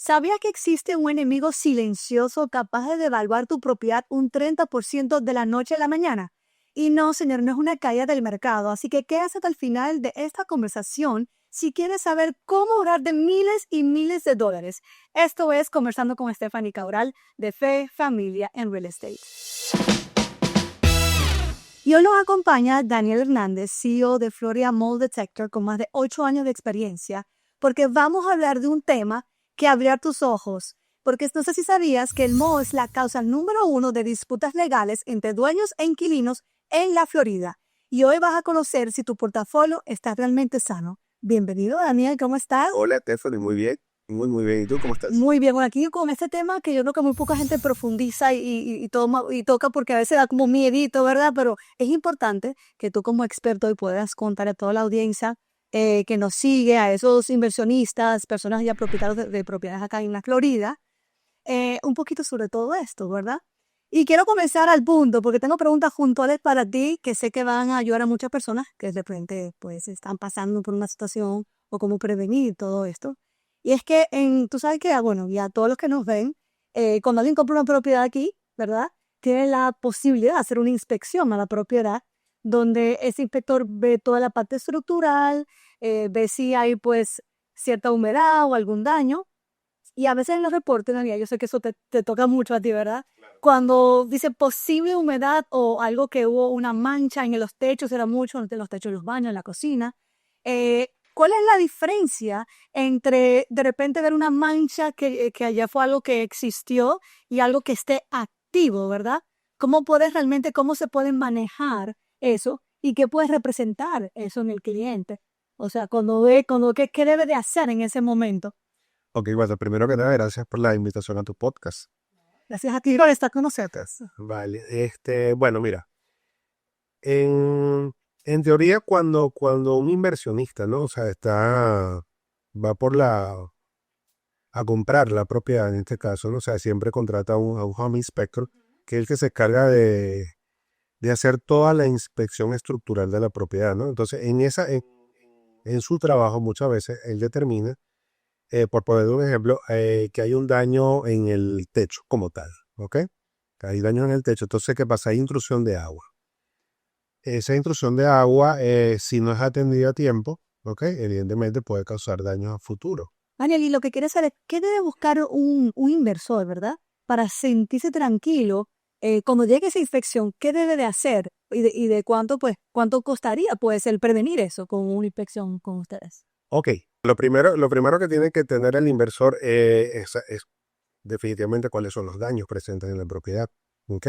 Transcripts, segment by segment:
¿Sabías que existe un enemigo silencioso capaz de devaluar tu propiedad un 30% de la noche a la mañana? Y no, señor, no es una caída del mercado, así que quédate hasta el final de esta conversación si quieres saber cómo ahorrar de miles y miles de dólares. Esto es Conversando con Stephanie Cabral de Fe, Familia en Real Estate. Y hoy nos acompaña Daniel Hernández, CEO de Florida Mold Detector, con más de 8 años de experiencia, porque vamos a hablar de un tema que abrirá tus ojos. Porque no sé si sabías que el mold es la causa número 1 de disputas legales entre dueños e inquilinos en la Florida. Y hoy vas a conocer si tu portafolio está realmente sano. Bienvenido, Daniel, ¿cómo estás? Hola, Stephanie, muy bien, muy bien. ¿Y tú cómo estás? Muy bien, bueno, aquí con este tema que yo creo que muy poca gente profundiza y toca porque a veces da como miedito, ¿verdad? Pero es importante que tú como experto hoy puedas contar a toda la audiencia que nos sigue, a esos inversionistas, personas ya propietarios de propiedades acá en la Florida, un poquito sobre todo esto, ¿verdad? Y quiero comenzar al punto porque tengo preguntas puntuales para ti que sé que van a ayudar a muchas personas que de repente pues están pasando por una situación o cómo prevenir todo esto. Y es que tú sabes que, bueno, ya todos los que nos ven, cuando alguien compra una propiedad aquí, ¿verdad? Tiene la posibilidad de hacer una inspección a la propiedad donde ese inspector ve toda la parte estructural, ve si hay pues cierta humedad o algún daño. Y a veces en los reportes, Daniel, yo sé que eso te toca mucho a ti, ¿verdad? Claro. Cuando dice posible humedad o algo que hubo una mancha en los techos, era mucho en los techos de los baños, en la cocina. ¿Cuál es la diferencia entre de repente ver una mancha que allá fue algo que existió y algo que esté activo, ¿verdad? ¿Cómo se puede manejar eso y qué puede representar eso en el cliente? O sea, ¿qué debe de hacer en ese momento? Ok, bueno, primero que nada, gracias por la invitación a tu podcast. Gracias a ti por estar con nosotros. Vale, bueno, mira, en, en teoría cuando un inversionista, ¿no? O sea, va a comprar la propiedad en este caso, ¿no? O sea, siempre contrata a un home inspector, que es el que se encarga de hacer toda la inspección estructural de la propiedad, ¿no? Entonces, en su trabajo muchas veces él determina por poner un ejemplo, que hay un daño en el techo como tal, ¿ok? Que hay daño en el techo. Entonces, ¿qué pasa? Hay intrusión de agua. Esa intrusión de agua, si no es atendida a tiempo, ¿ok? Evidentemente puede causar daños a futuro. Daniel, y lo que quieres saber es qué debe buscar un inversor, ¿verdad? Para sentirse tranquilo cuando llegue esa inspección, ¿qué debe de hacer? Y de cuánto, pues, cuánto costaría, pues, el prevenir eso con una inspección con ustedes. Ok, lo primero que tiene que tener el inversor es definitivamente cuáles son los daños presentes en la propiedad, ¿ok?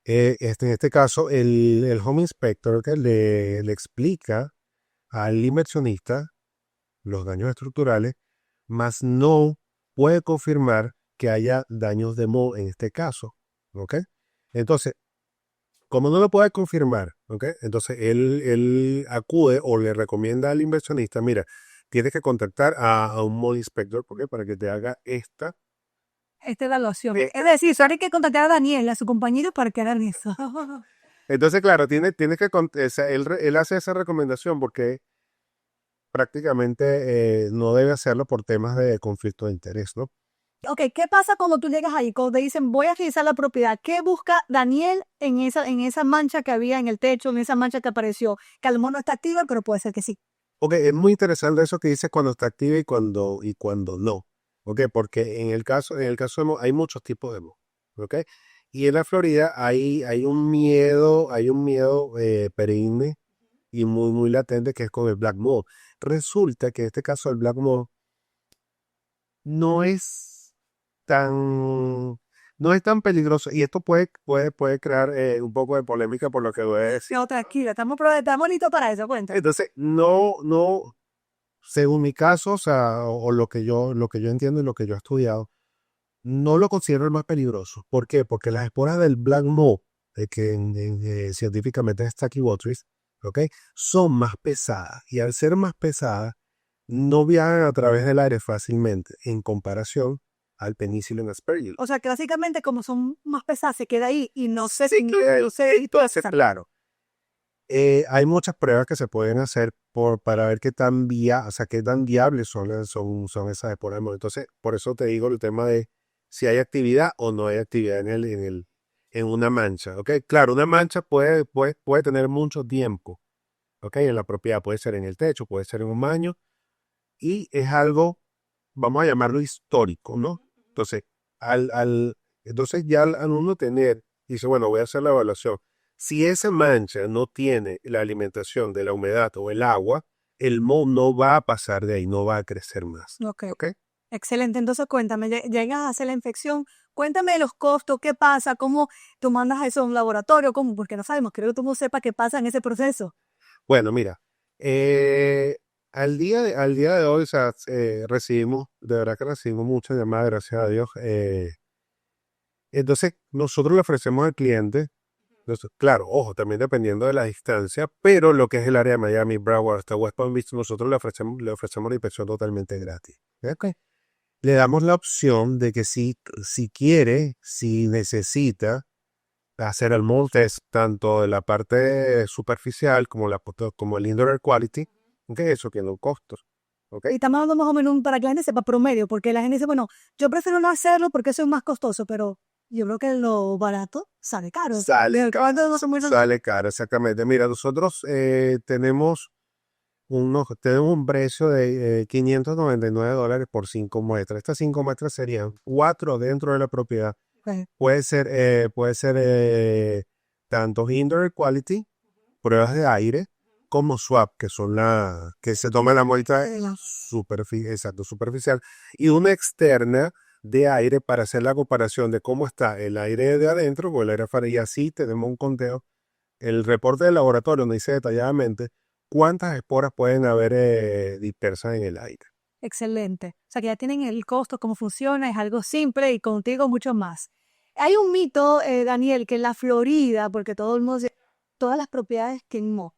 En este caso, el home inspector que le explica al inversionista los daños estructurales, mas no puede confirmar que haya daños de moho en este caso, ¿ok? Entonces, como no lo puede confirmar, ¿ok? Entonces él acude o le recomienda al inversionista, mira, tienes que contactar a un mold inspector, ¿por qué? Para que te haga Esta evaluación. eh, Es decir, solo hay que contactar a Daniel, a su compañero, para que hagan eso. Entonces, claro, tienes que, o sea, él hace esa recomendación porque prácticamente no debe hacerlo por temas de conflicto de interés, ¿no? Ok, ¿qué pasa cuando tú llegas ahí? Cuando te dicen, voy a revisar la propiedad, ¿qué busca Daniel en esa mancha que había en el techo, en esa mancha que apareció? Que a lo mejor no está activa, pero puede ser que sí. Ok, es muy interesante eso que dices cuando está activa y cuando no. Ok, porque en el caso de Mo, hay muchos tipos de Mo. Ok, y en la Florida hay un miedo perenne y muy latente que es con el Black Mold. Resulta que en este caso el Black Mold no es tan, no es tan peligroso y esto puede crear un poco de polémica por lo que voy a decir. No, tranquila, estamos listos para eso, cuenta. Entonces, no, según mi caso, o sea, o lo que yo entiendo y lo que yo he estudiado, no lo considero el más peligroso. ¿Por qué? Porque las esporas del Black Mold, que científicamente es Stachybotrys, ¿ok? Son más pesadas y al ser más pesadas, no viajan a través del aire fácilmente en comparación al Penicillium aspergillus. O sea, que básicamente como son más pesadas, se queda ahí y no sé Se si queda no sé, entonces, claro, Hay muchas pruebas que se pueden hacer para ver o sea, qué tan viables son esas esporas. Entonces, por eso te digo el tema de si hay actividad o no hay actividad en una mancha. ¿Ok? Claro, una mancha puede tener mucho tiempo. ¿Ok? En la propiedad puede ser en el techo, puede ser en un baño y es algo, vamos a llamarlo histórico, ¿no? Entonces, entonces ya al uno tener, dice, bueno, voy a hacer la evaluación. Si esa mancha no tiene la alimentación de la humedad o el agua, el moho no va a pasar de ahí, no va a crecer más. Ok. ¿Ok? Excelente, entonces cuéntame, llegas a hacer la infección, cuéntame de los costos, qué pasa, cómo tú mandas eso a un laboratorio, cómo, porque no sabemos, creo que tú no sepas qué pasa en ese proceso. Bueno, mira, al día de hoy, o sea, de verdad que recibimos muchas llamadas, gracias a Dios. Entonces, nosotros le ofrecemos al cliente. Entonces, claro, ojo, también dependiendo de la distancia, pero lo que es el área de Miami, Broward hasta West Palm Beach, nosotros le ofrecemos la inspección totalmente gratis. ¿Ok? Le damos la opción de que si quiere, si necesita hacer el mold test, tanto de la parte superficial como el indoor air quality, que eso tiene un costo. ¿Ok? Y estamos hablando más o menos para que la gente sepa promedio, porque la gente dice, bueno, yo prefiero no hacerlo porque eso es más costoso, pero yo creo que lo barato sale caro. Sale ¿Cuánto caro, más o menos? sale caro, exactamente. Mira, nosotros tenemos un precio de $599 por 5 muestras. Estas 5 muestras serían 4 dentro de la propiedad. Ok. Puede ser tanto indoor air quality, pruebas de aire, como swab, que son que se toma la muestra superficial, y una externa de aire para hacer la comparación de cómo está el aire de adentro o el aire afuera. Y así tenemos un conteo. El reporte del laboratorio nos dice detalladamente cuántas esporas pueden haber dispersas en el aire. Excelente. O sea, que ya tienen el costo, cómo funciona, es algo simple y contigo mucho más. Hay un mito, Daniel, que en la Florida, porque todo el mundo dice, todas las propiedades quemó.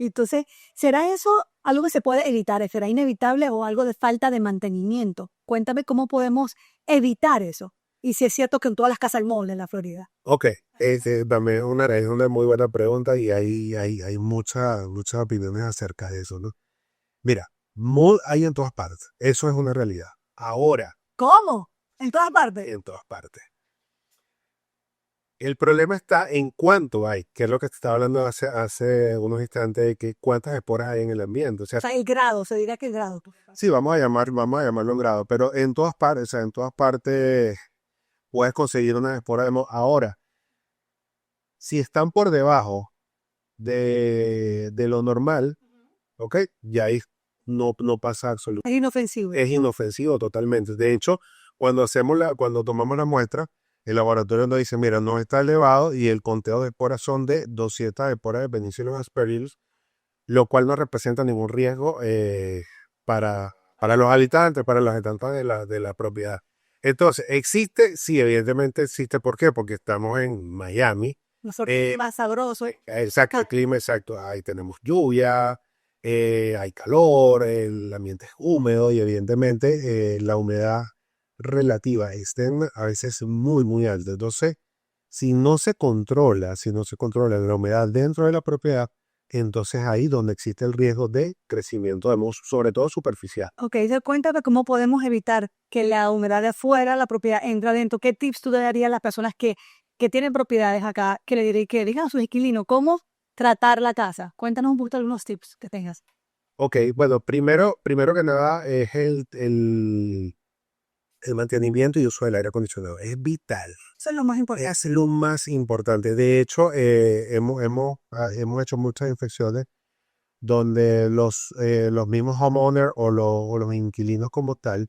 Entonces, ¿será eso algo que se puede evitar? ¿Será inevitable o algo de falta de mantenimiento? Cuéntame cómo podemos evitar eso. Y si es cierto que en todas las casas hay mold en la Florida. Ok, también es una muy buena pregunta y hay muchas opiniones acerca de eso, ¿no? Mira, mold hay en todas partes, eso es una realidad. Ahora, ¿Cómo? En todas partes. en todas partes. El problema está en cuánto hay, que es lo que te estaba hablando hace unos instantes, de que cuántas esporas hay en el ambiente. O O sea, sea, el grado, se diría que el grado. sí, vamos a llamarlo en grado, pero en todas partes, o sea, en todas partes puedes conseguir una espora de mold. Ahora, si están por debajo de lo normal, ¿ok? Ya ahí no pasa absolutamente. Es inofensivo. Es inofensivo totalmente. De hecho, cuando tomamos la muestra, el laboratorio nos dice, mira, no está elevado y el conteo de esporas son de 200 esporas de Penicillium aspergillus, lo cual no representa ningún riesgo para los habitantes, para los habitantes de la propiedad. Entonces, ¿existe? Sí, evidentemente existe. ¿Por qué? Porque estamos en Miami. Nosotros Eh, más sabroso. Exacto, el clima exacto. Ahí tenemos lluvia, hay calor, el ambiente es húmedo y evidentemente la humedad relativa externa a veces es muy, muy alta. Entonces, si no se controla la humedad dentro de la propiedad, entonces ahí donde existe el riesgo de crecimiento de moho, sobre todo superficial. Ok, se cuenta de cómo podemos evitar que la humedad de afuera, la propiedad, entre adentro. ¿Qué tips tú le darías a las personas que tienen propiedades acá, que digan a sus inquilinos cómo tratar la casa? Cuéntanos un poquito algunos tips que tengas. Ok, bueno, primero que nada es el mantenimiento y uso del aire acondicionado. Es vital. Eso es lo más importante. Es lo más importante. De hecho, hemos hecho muchas infecciones donde los mismos homeowners o los inquilinos como tal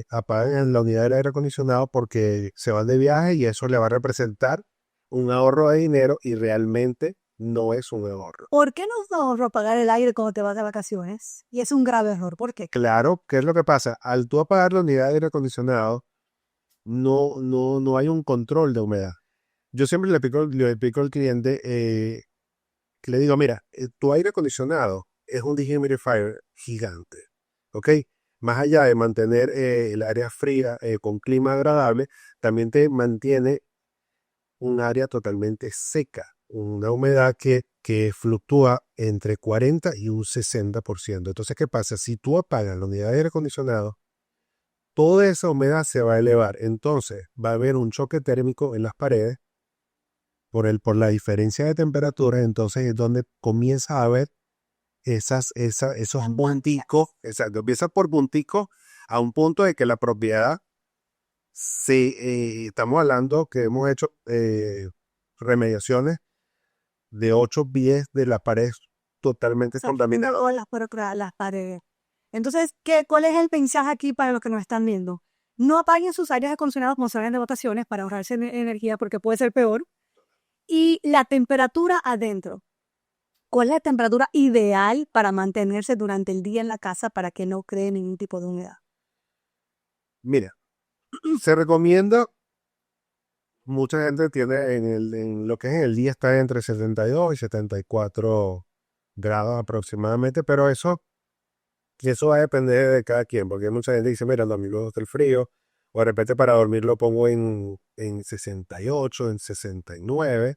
apagan la unidad del aire acondicionado porque se van de viaje y eso le va a representar un ahorro de dinero y realmente no es un ahorro. ¿Por qué nos ahorro apagar el aire cuando te vas de vacaciones? Y es un grave error. ¿Por qué? Claro, ¿qué es lo que pasa? Al tú apagar la unidad de aire acondicionado, no hay un control de humedad. Yo siempre le explico al cliente que le digo, mira, tu aire acondicionado es un dehumidifier gigante, ¿ok? Más allá de mantener el área fría con clima agradable, también te mantiene un área totalmente seca. una humedad que fluctúa entre 40 y un 60%. Entonces, ¿qué pasa? Si tú apagas la unidad de aire acondicionado, toda esa humedad se va a elevar. Entonces, va a haber un choque térmico en las paredes por la diferencia de temperatura. Entonces, es donde comienza a haber esos punticos. Exacto, empieza por punticos a un punto de que la propiedad estamos hablando que hemos hecho remediaciones de 8 pies de la pared totalmente sea, contaminada. o las paredes. Entonces, ¿cuál es el mensaje aquí para los que nos están viendo? No apaguen sus aires acondicionados cuando salgan de vacaciones para ahorrarse energía porque puede ser peor. Y la temperatura adentro. ¿Cuál es la temperatura ideal para mantenerse durante el día en la casa para que no cree ningún tipo de humedad? Mira, se recomienda, mucha gente tiene en lo que es en el día está entre 72 y 74 grados aproximadamente, pero eso va a depender de cada quien, porque mucha gente dice, mira, no, a mí me gusta el frío, o de repente para dormir lo pongo en 68, en 69,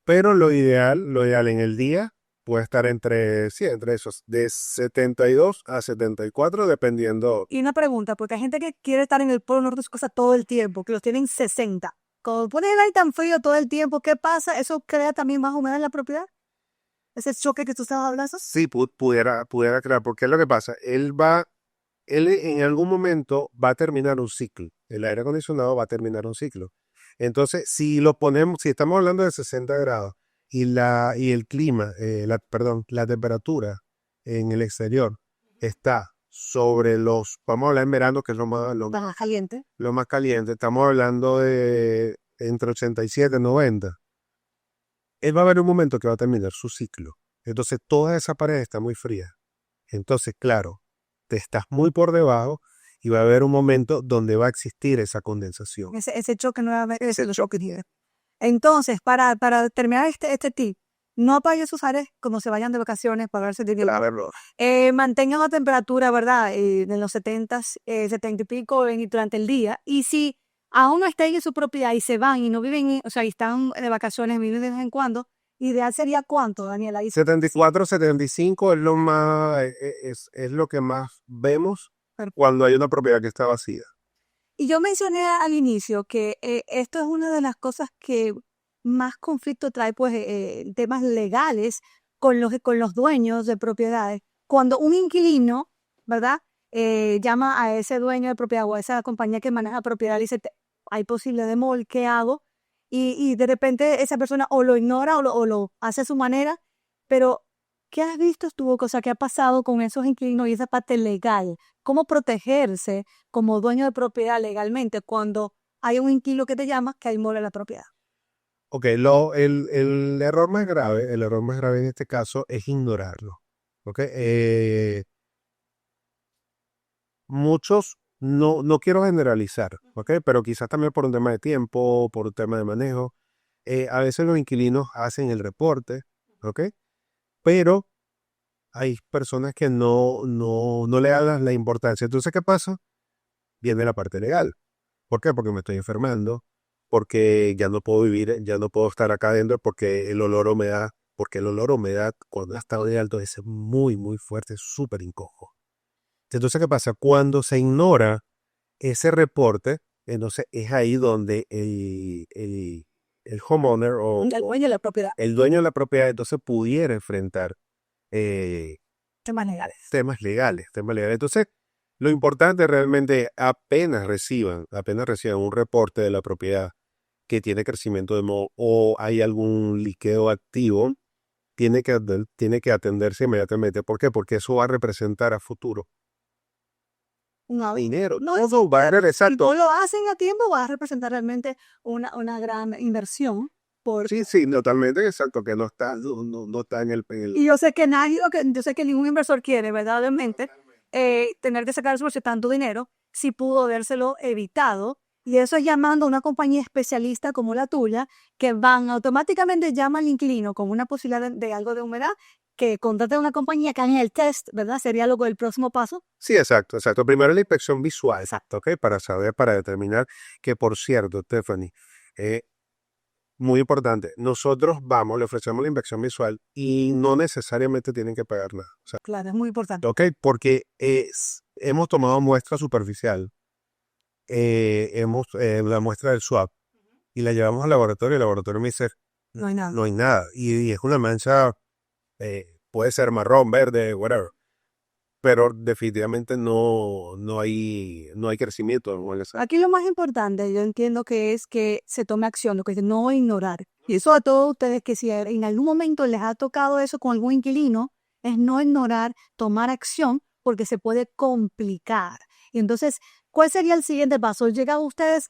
pero lo ideal en el día puede estar entre esos, de 72 a 74, dependiendo. Y una pregunta, porque hay gente que quiere estar en el polo norte de su casa todo el tiempo, que los tienen 60. Cuando ponen el aire tan frío todo el tiempo, ¿qué pasa? ¿Eso crea también más humedad en la propiedad? ¿Ese choque que tú estabas hablando? Sí, pudiera crear, porque es lo que pasa, él en algún momento va a terminar un ciclo, el aire acondicionado va a terminar un ciclo. Entonces, si estamos hablando de 60 grados y el clima, perdón, la temperatura en el exterior está vamos a hablar en verano, que es Más caliente. lo más caliente, estamos hablando de entre 87 y 90. Él va a haber un momento que va a terminar su ciclo. Entonces, toda esa pared está muy fría. Entonces, claro, te estás muy por debajo y va a haber un momento donde va a existir esa condensación. Ese choque nuevamente, ese Ese choque tiene. Entonces, para terminar este tip, no apague sus aires como se vayan de vacaciones para verse de Claro. mantengan la temperatura, ¿verdad? En los 70, 70 y pico durante el día. Y si aún no están en su propiedad y se van y no viven, o sea, y están de vacaciones, viven de vez en cuando, ideal sería ¿cuánto, Daniela? 74, 75 es es lo que más vemos cuando hay una propiedad que está vacía. Y yo mencioné al inicio que esto es una de las cosas que más conflicto trae, pues, temas legales con los dueños de propiedades. Cuando un inquilino, ¿verdad? Llama a ese dueño de propiedad o a esa compañía que maneja propiedad y dice, hay posible demol, ¿qué hago? Y de repente esa persona o lo ignora o lo hace a su manera, pero ¿qué has visto tú? O sea, ¿qué ha pasado con esos inquilinos y esa parte legal? ¿Cómo protegerse como dueño de propiedad legalmente cuando hay un inquilino que te llama que hay mora la propiedad? Ok, el error más grave en este caso es ignorarlo. Ok, muchos, no quiero generalizar, ok, pero quizás también por un tema de tiempo, por un tema de manejo, a veces los inquilinos hacen el reporte, ok, pero hay personas que no le dan la importancia. Entonces, ¿qué pasa? Viene la parte legal. ¿Por qué? Porque me estoy enfermando, porque ya no puedo vivir, ya no puedo estar acá adentro porque el olor a humedad cuando ha estado de alto es muy, muy fuerte, es súper incómodo. Entonces, ¿qué pasa? Cuando se ignora ese reporte, entonces es ahí donde el homeowner o El dueño de la propiedad, el dueño de la propiedad entonces pudiera enfrentar eh, temas legales. temas legales, temas legales. Entonces, lo importante realmente apenas reciban un reporte de la propiedad que tiene crecimiento de moho o hay algún liqueo activo, tiene que atenderse inmediatamente. ¿Por qué? Porque eso va a representar a futuro No, dinero. no, Todo va a ser si exacto. no lo hacen a tiempo, va a representar realmente una gran inversión. Sí, sí, totalmente exacto, que no está en el. Y yo sé que yo sé que ningún inversor quiere verdaderamente tener que sacar su tanto dinero si pudo habérselo evitado. Y eso es llamando a una compañía especialista como la tuya, que van automáticamente llama al inquilino con una posibilidad de algo de humedad, que contrate a una compañía que haga el test, ¿verdad? Sería luego el próximo paso. Sí, exacto, exacto. Primero la inspección visual, ¿ok? Para determinar que, por cierto, Stephanie, eh, muy importante, nosotros vamos, le ofrecemos la inspección visual y no necesariamente tienen que pagar nada. O sea, Claro, es muy importante. ¿ok? Porque hemos tomado muestra superficial, la muestra del swab y la llevamos al laboratorio y el laboratorio me dice, No hay nada. no hay nada. Y es una mancha, puede ser marrón, verde, whatever. Pero definitivamente no hay crecimiento en esa. Aquí lo más importante, yo entiendo que es que se tome acción, lo que es no ignorar. Y eso a todos ustedes que si en algún momento les ha tocado eso con algún inquilino, es no ignorar, tomar acción, porque se puede complicar. Y entonces, ¿cuál sería el siguiente paso? Llega a ustedes,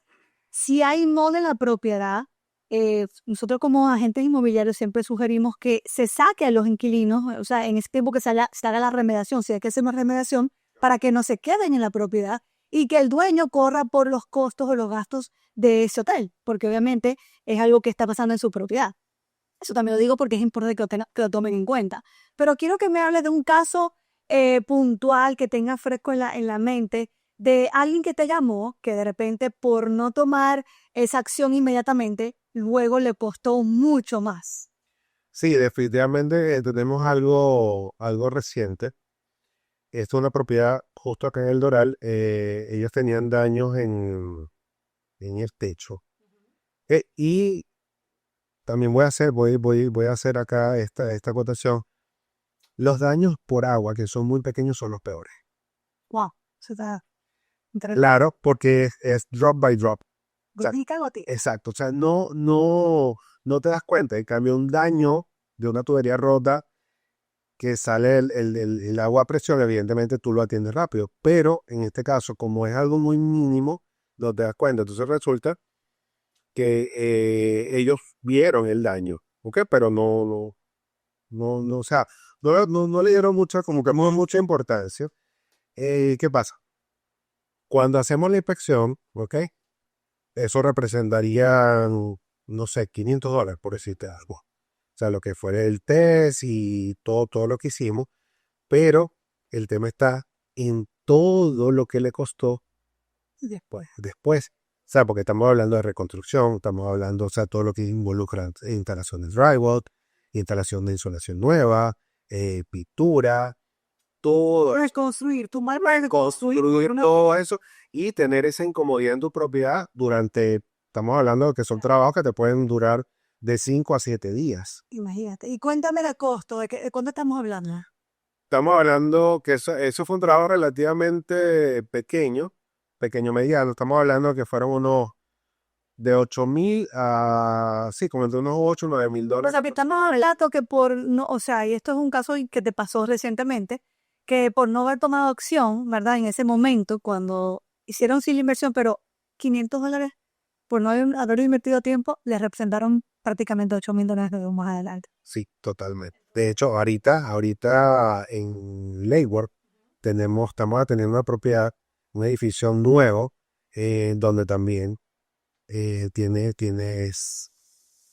si hay inmueble en la propiedad, nosotros como agentes inmobiliarios siempre sugerimos que se saque a los inquilinos, o sea, en ese tiempo que se haga la remediación, si hay que hacer una remediación, para que no se queden en la propiedad y que el dueño corra por los costos o los gastos de ese hotel, porque obviamente es algo que está pasando en su propiedad. Eso también lo digo porque es importante que lo tomen en cuenta. Pero quiero que me hables de un caso puntual que tenga fresco en la mente de alguien que te llamó, que de repente por no tomar esa acción inmediatamente, luego le costó mucho más. Sí, definitivamente tenemos algo reciente. Esto es una propiedad justo acá en el Doral. Ellos tenían daños en el techo. Y también voy a hacer acá esta acotación. Los daños por agua, que son muy pequeños, son los peores. Wow, eso está interesante. Claro, porque es drop by drop. O sea, Gotica, gotica. exacto. O sea, no te das cuenta. En cambio, un daño de una tubería rota que sale el agua a presión, evidentemente tú lo atiendes rápido. Pero en este caso, como es algo muy mínimo, no te das cuenta. Entonces resulta que ellos vieron el daño, ¿ok? Pero o sea, no le dieron mucha, como que mucha importancia. ¿Qué pasa? Cuando hacemos la inspección, ¿ok? Eso representaría, no sé, $500, por decirte algo. O sea, lo que fuera el test y todo lo que hicimos, pero el tema está en todo lo que le costó después. O sea, porque estamos hablando de reconstrucción, estamos hablando, o sea, todo lo que involucra instalación de drywall, instalación de insolación nueva, pintura, todo Reconstruir, tu mal construir todo eso y tener esa incomodidad en tu propiedad durante, estamos hablando de que son trabajos que te pueden durar de 5 a 7 días. Imagínate. Y cuéntame el costo, ¿de cuánto estamos hablando? Estamos hablando que eso fue un trabajo relativamente pequeño mediano. Estamos hablando que fueron unos de 8,000 a, sí, como entre unos 8 o 9 mil O dólares. sea, que estamos hablando que por no, o sea, y esto es un caso que te pasó recientemente, que por no haber tomado acción, ¿verdad? En ese momento, cuando hicieron sí la inversión, pero $500 por no haber invertido tiempo, les representaron prácticamente $8,000 de más adelante. Sí, totalmente. De hecho, ahorita en Lakewood estamos teniendo una propiedad, un edificio nuevo, donde también tienes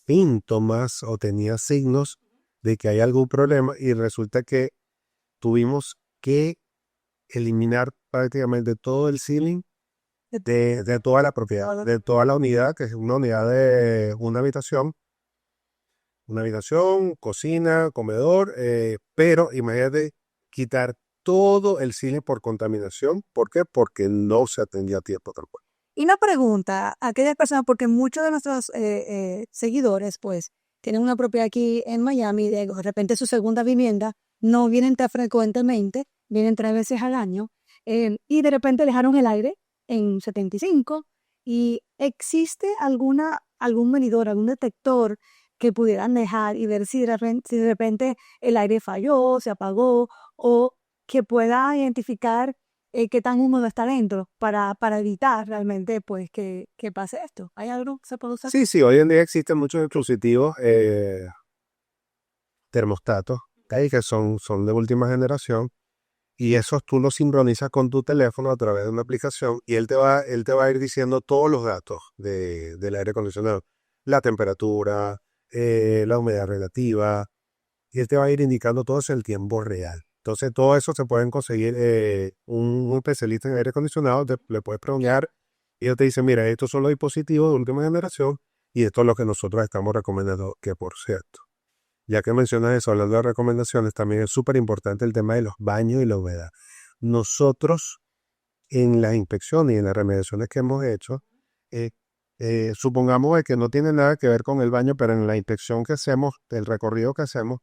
síntomas o tenía signos de que hay algún problema y resulta que tuvimos que eliminar prácticamente todo el ceiling de toda la propiedad, de toda la unidad, que es una unidad de una habitación, cocina, comedor, pero imagínate quitar todo el cine por contaminación. ¿Por qué? Porque no se atendía a tiempo tal cual. Y una pregunta a aquellas personas, porque muchos de nuestros seguidores, pues, tienen una propiedad aquí en Miami, de repente su segunda vivienda, no vienen tan frecuentemente, vienen 3 veces al año, y de repente dejaron el aire en 75, y existe algún medidor, algún detector que pudieran dejar y ver si de repente el aire falló, se apagó, o que pueda identificar qué tan húmedo está dentro para evitar realmente pues que pase esto. ¿Hay algo que se puede usar? Sí, sí, hoy en día existen muchos dispositivos termostatos, ¿ok? Que son de última generación y esos tú los sincronizas con tu teléfono a través de una aplicación y él te va a ir diciendo todos los datos del aire acondicionado, la temperatura, la humedad relativa, y él te va a ir indicando todo eso en tiempo real. Entonces, todo eso se pueden conseguir un especialista en aire acondicionado, le puedes preguntar y ellos te dicen, mira, estos son los dispositivos de última generación Y esto es lo que nosotros estamos recomendando, que por cierto, ya que mencionas eso, hablando de recomendaciones, también es súper importante el tema de los baños y la humedad. Nosotros, en las inspecciones y en las remediaciones que hemos hecho, eh, supongamos de que no tiene nada que ver con el baño, pero en la inspección que hacemos, el recorrido que hacemos,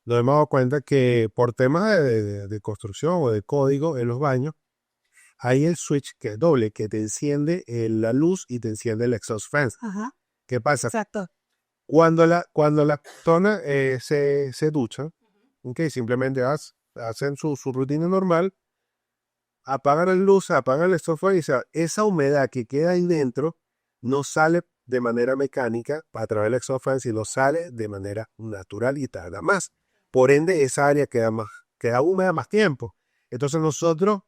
nos hemos dado cuenta que por temas de construcción o de código en los baños, hay el switch que es doble, que te enciende la luz y te enciende el exhaust fan. Ajá, ¿Qué pasa? exacto. Cuando la persona se ducha, ok, simplemente hacen su rutina normal, apagan la luz, apagan el exhaust fan y esa humedad que queda ahí dentro no sale de manera mecánica a través del exhaust fan, sino sale de manera natural y tarda más. Por ende, esa área queda húmeda más tiempo. Entonces nosotros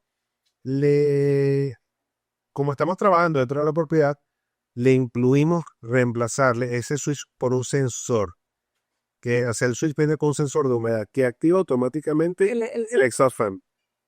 como estamos trabajando dentro de la propiedad, le incluimos reemplazarle ese switch por un sensor, o sea, el switch viene con un sensor de humedad que activa automáticamente el exhaust fan.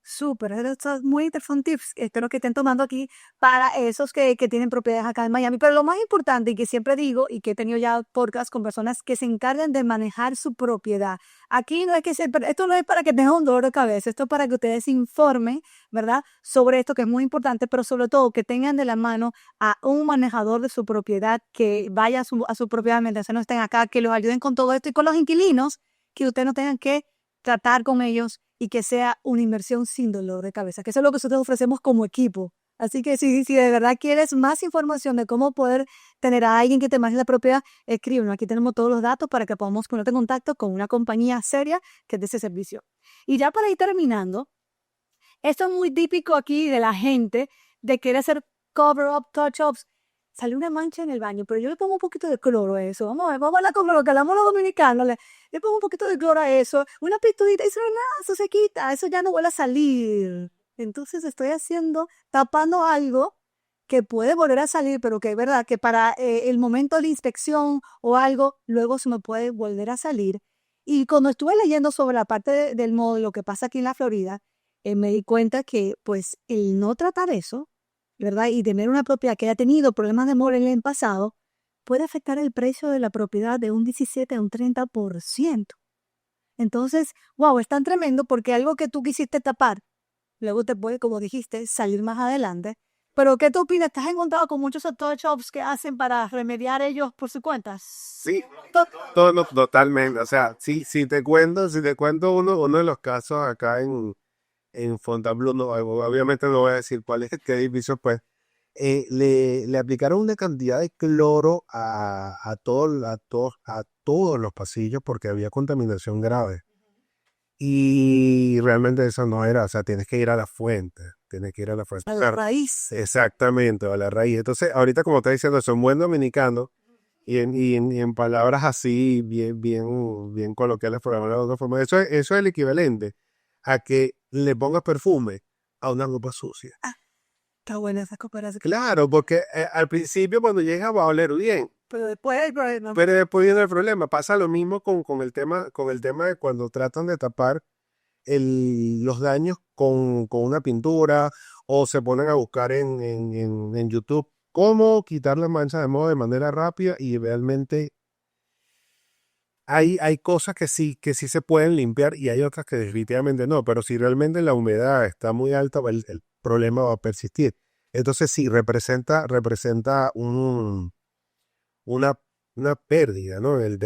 Súper, estos muy interesantes tips. Espero que estén tomando aquí para esos que tienen propiedades acá en Miami. Pero lo más importante y que siempre digo y que he tenido ya podcast con personas que se encargan de manejar su propiedad. Aquí no es esto no es para que tengan un dolor de cabeza, esto es para que ustedes se informen, ¿verdad? Sobre esto que es muy importante, pero sobre todo que tengan de la mano a un manejador de su propiedad que vaya a su propiedad mientras no estén acá, que los ayuden con todo esto y con los inquilinos, que ustedes no tengan que tratar con ellos y que sea una inversión sin dolor de cabeza, que eso es lo que nosotros ofrecemos como equipo. Así que si de verdad quieres más información de cómo poder tener a alguien que te maneje la propiedad, escríbenos. Aquí tenemos todos los datos para que podamos ponerte en contacto con una compañía seria que dé ese servicio. Y ya para ir terminando, esto es muy típico aquí de la gente de querer hacer cover-up, touch-ups. Sale una mancha en el baño, pero yo le pongo un poquito de cloro a eso. Vamos a ver, vamos a hablar con lo que hablamos los dominicanos. Le pongo un poquito de cloro a eso, una pistolita y eso no es nada, eso se quita, eso ya no vuelve a salir. Entonces estoy tapando algo que puede volver a salir, pero que es verdad que para el momento de la inspección o algo, luego se me puede volver a salir. Y cuando estuve leyendo sobre la parte del módulo que pasa aquí en la Florida, me di cuenta que pues el no tratar eso, ¿verdad? Y tener una propiedad que haya tenido problemas de mora en el pasado, puede afectar el precio de la propiedad de un 17 a un 30%. Entonces, wow, es tan tremendo porque algo que tú quisiste tapar, luego te puede, como dijiste, salir más adelante. Pero, ¿qué tú opinas? ¿Estás encontrado con muchos touch-ups que hacen para remediar ellos por su cuenta? Sí, totalmente. O sea, si te cuento uno de los casos acá en Fontainebleau, no, obviamente no voy a decir cuál es, qué edificio, pues, le aplicaron una cantidad de cloro a todos los pasillos porque había contaminación grave. Y realmente eso no era, o sea, tienes que ir a la fuente, tienes que ir a la fuente. A la raíz. Exactamente, a la raíz. Entonces, ahorita como está diciendo, soy un buen dominicano y en palabras así, bien, bien, bien coloquiales, por hablar de otra forma, eso es el equivalente a que le pongas perfume a una ropa sucia. Está buena esa comparación. Claro, porque al principio cuando llega va a oler bien, Pero después hay problema. pero después viene el problema. Pasa lo mismo con el tema de cuando tratan de tapar los daños con una pintura o se ponen a buscar en YouTube cómo quitar la mancha de moho de manera rápida y realmente hay cosas que sí se pueden limpiar y hay otras que definitivamente no, pero si realmente la humedad está muy alta, el problema va a persistir. Entonces sí, representa una, una pérdida, ¿no? En el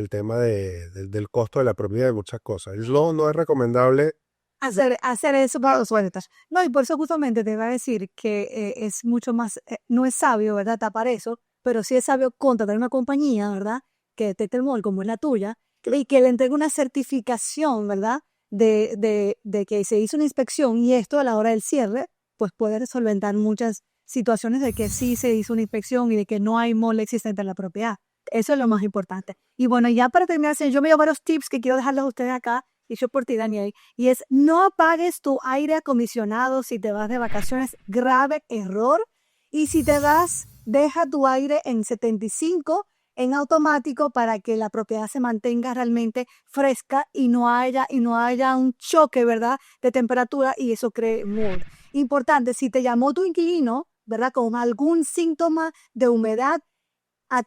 tema del costo de la propiedad de muchas cosas. No es recomendable. Hacer eso para los sueltas. No, y por eso justamente te iba a decir que es mucho más, no es sabio, ¿verdad? Tapar eso, pero sí es sabio contratar una compañía, ¿verdad? Que detecte el mold como es la tuya y que le entregue una certificación, ¿verdad? De que se hizo una inspección y esto a la hora del cierre, pues puede solventar muchas situaciones de que sí se hizo una inspección y de que no hay mold existente en la propiedad. Eso es lo más importante. Y bueno, ya para terminar, yo me llevo varios tips que quiero dejarles a ustedes acá, dicho por ti, Daniel, y es no apagues tu aire acondicionado si te vas de vacaciones, grave error. Y si te vas, deja tu aire en 75 en automático para que la propiedad se mantenga realmente fresca y no haya un choque, ¿verdad? De temperatura y eso cree mold. Importante, si te llamó tu inquilino, ¿verdad? Con algún síntoma de humedad,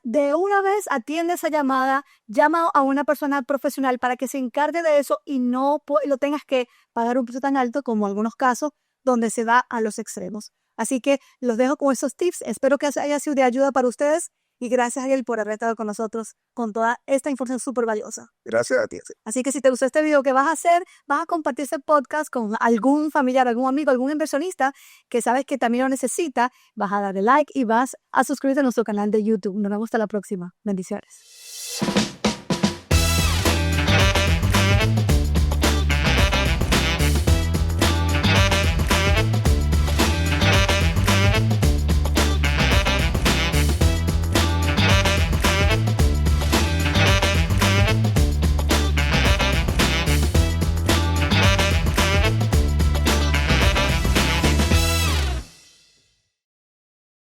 de una vez atiende esa llamada, llama a una persona profesional para que se encargue de eso y no lo tengas que pagar un precio tan alto como en algunos casos donde se va a los extremos. Así que los dejo con esos tips. Espero que haya sido de ayuda para ustedes y gracias, Ariel, por haber estado con nosotros con toda esta información súper valiosa. Gracias a ti. Así que si te gustó este video, ¿qué vas a hacer? Vas a compartir este podcast con algún familiar, algún amigo, algún inversionista que sabes que también lo necesita. Vas a darle like y vas a suscribirte a nuestro canal de YouTube. Nos vemos hasta la próxima. Bendiciones.